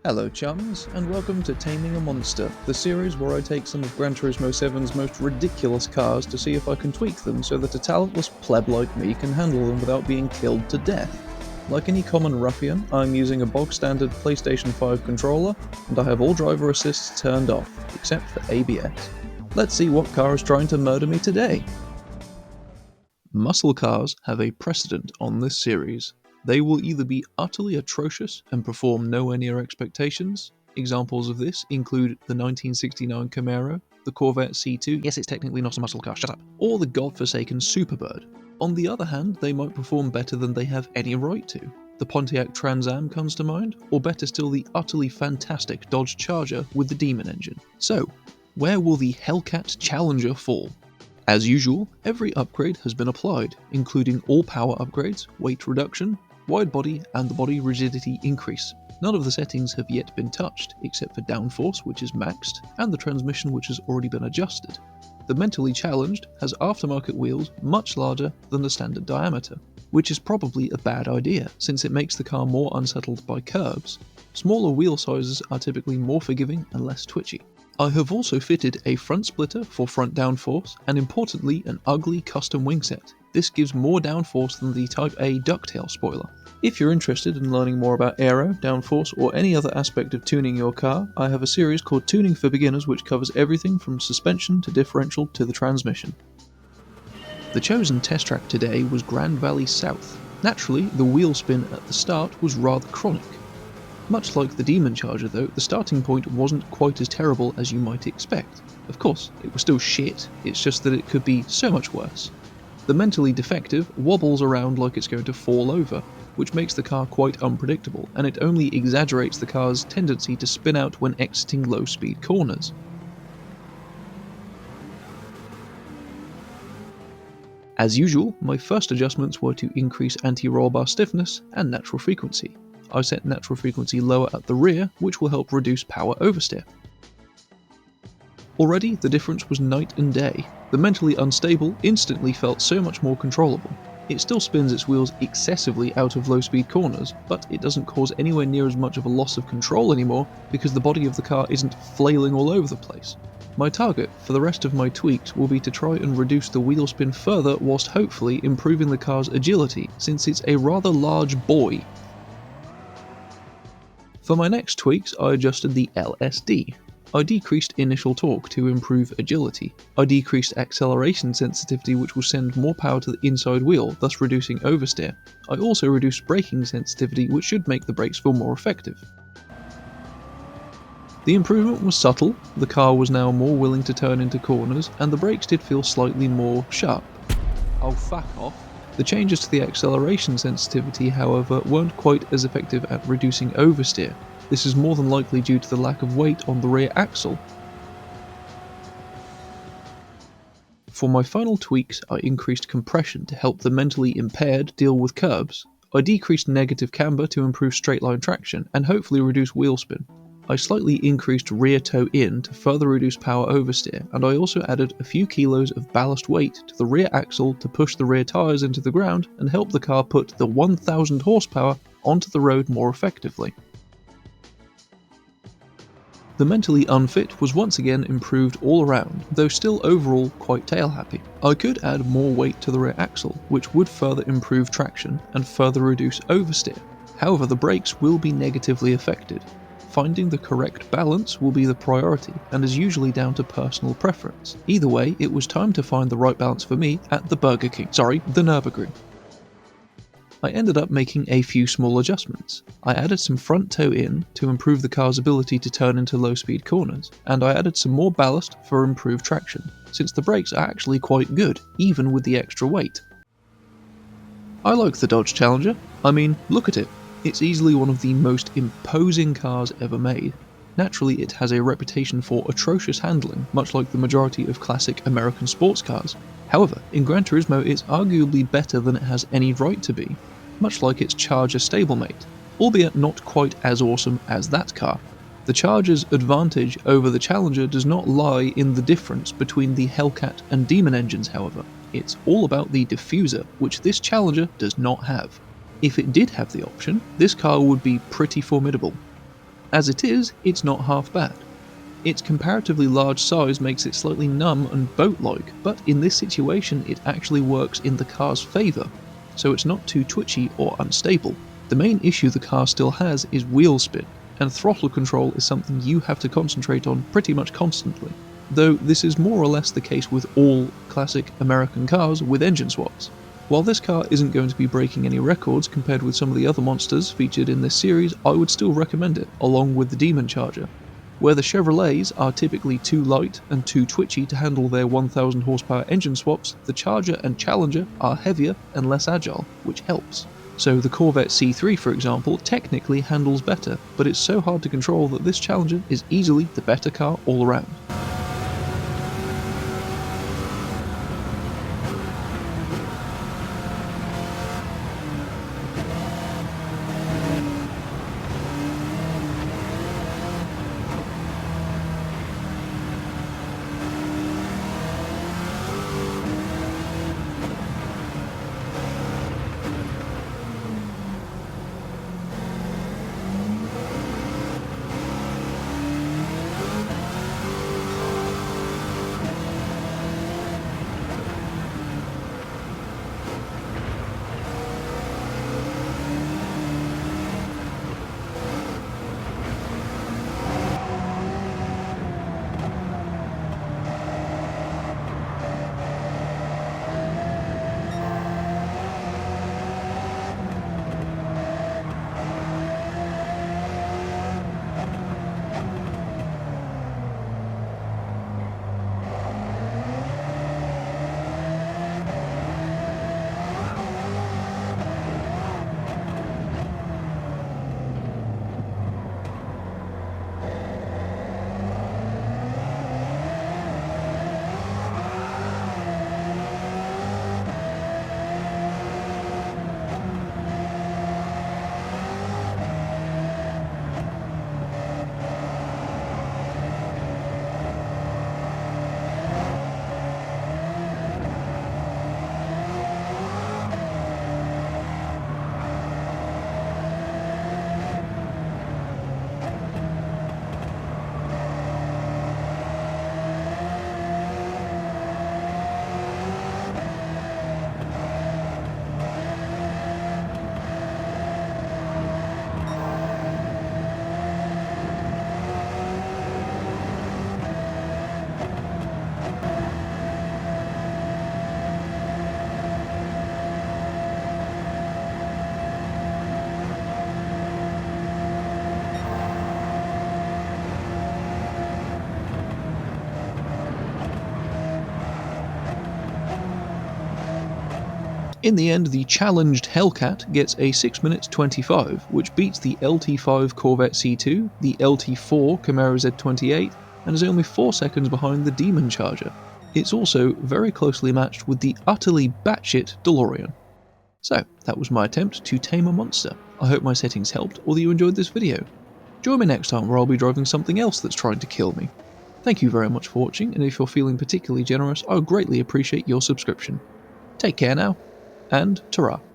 Hello chums, and welcome to Taming a Monster, the series where I take some of Gran Turismo 7's most ridiculous cars to see if I can tweak them so that a talentless pleb like me can handle them without being killed to death. Like any common ruffian, I'm using a bog-standard PlayStation 5 controller, and I have all driver assists turned off, except for ABS. Let's see what car is trying to murder me today! Muscle cars have a precedent on this series. They will either be utterly atrocious and perform nowhere near expectations. Examples of this include the 1969 Camaro, the Corvette C2, yes it's technically not a muscle car, shut up, or the godforsaken Superbird. On the other hand, they might perform better than they have any right to. The Pontiac Trans Am comes to mind, or better still the utterly fantastic Dodge Charger with the Demon engine. So, where will the Hellcat Challenger fall? As usual, every upgrade has been applied, including all power upgrades, weight reduction, wide body and the body rigidity increase. None of the settings have yet been touched, except for downforce, which is maxed, and the transmission, which has already been adjusted. The mentally challenged has aftermarket wheels much larger than the standard diameter, which is probably a bad idea since it makes the car more unsettled by curves. Smaller wheel sizes are typically more forgiving and less twitchy. I have also fitted a front splitter for front downforce, and importantly an ugly custom wing set. This gives more downforce than the Type A ducktail spoiler. If you're interested in learning more about aero, downforce, or any other aspect of tuning your car, I have a series called Tuning for Beginners which covers everything from suspension to differential to the transmission. The chosen test track today was Grand Valley South. Naturally, the wheel spin at the start was rather chronic. Much like the Demon Charger though, the starting point wasn't quite as terrible as you might expect. Of course, it was still shit, it's just that it could be so much worse. The mentally defective wobbles around like it's going to fall over, which makes the car quite unpredictable, and it only exaggerates the car's tendency to spin out when exiting low-speed corners. As usual, my first adjustments were to increase anti-roll bar stiffness and natural frequency. I set natural frequency lower at the rear, which will help reduce power oversteer. Already, the difference was night and day. The mentally unstable instantly felt so much more controllable. It still spins its wheels excessively out of low-speed corners, but it doesn't cause anywhere near as much of a loss of control anymore because the body of the car isn't flailing all over the place. My target for the rest of my tweaks will be to try and reduce the wheel spin further whilst hopefully improving the car's agility, since it's a rather large boy. For my next tweaks, I adjusted the LSD. I decreased initial torque to improve agility. I decreased acceleration sensitivity, which will send more power to the inside wheel, thus reducing oversteer. I also reduced braking sensitivity, which should make the brakes feel more effective. The improvement was subtle, the car was now more willing to turn into corners, and the brakes did feel slightly more sharp. Oh fuck off. The changes to the acceleration sensitivity, however, weren't quite as effective at reducing oversteer. This is more than likely due to the lack of weight on the rear axle. For my final tweaks, I increased compression to help the mentally impaired deal with curbs. I decreased negative camber to improve straight line traction and hopefully reduce wheel spin. I slightly increased rear toe in to further reduce power oversteer, and I also added a few kilos of ballast weight to the rear axle to push the rear tyres into the ground and help the car put the 1000 horsepower onto the road more effectively. The mentally unfit was once again improved all around, though still overall quite tail happy. I could add more weight to the rear axle, which would further improve traction and further reduce oversteer. However, the brakes will be negatively affected. Finding the correct balance will be the priority, and is usually down to personal preference. Either way, it was time to find the right balance for me at the Nurburgring. I ended up making a few small adjustments. I added some front toe in to improve the car's ability to turn into low speed corners, and I added some more ballast for improved traction, since the brakes are actually quite good, even with the extra weight. I like the Dodge Challenger. I mean, look at it. It's easily one of the most imposing cars ever made. Naturally, it has a reputation for atrocious handling, much like the majority of classic American sports cars. However, in Gran Turismo it's arguably better than it has any right to be, much like its Charger stablemate, albeit not quite as awesome as that car. The Charger's advantage over the Challenger does not lie in the difference between the Hellcat and Demon engines, however. It's all about the diffuser, which this Challenger does not have. If it did have the option, this car would be pretty formidable. As it is, it's not half bad. Its comparatively large size makes it slightly numb and boat-like, but in this situation it actually works in the car's favour, so it's not too twitchy or unstable. The main issue the car still has is wheel spin, and throttle control is something you have to concentrate on pretty much constantly, though this is more or less the case with all classic American cars with engine swaps. While this car isn't going to be breaking any records compared with some of the other monsters featured in this series, I would still recommend it, along with the Demon Charger. Where the Chevrolets are typically too light and too twitchy to handle their 1000 horsepower engine swaps, the Charger and Challenger are heavier and less agile, which helps. So the Corvette C3, for example, technically handles better, but it's so hard to control that this Challenger is easily the better car all around. In the end, the challenged Hellcat gets a 6 minutes 25, which beats the LT5 Corvette C2, the LT4 Camaro Z28, and is only 4 seconds behind the Demon Charger. It's also very closely matched with the utterly batshit DeLorean. So, that was my attempt to tame a monster. I hope my settings helped, or that you enjoyed this video. Join me next time where I'll be driving something else that's trying to kill me. Thank you very much for watching, and if you're feeling particularly generous, I would greatly appreciate your subscription. Take care now, and ta-ra.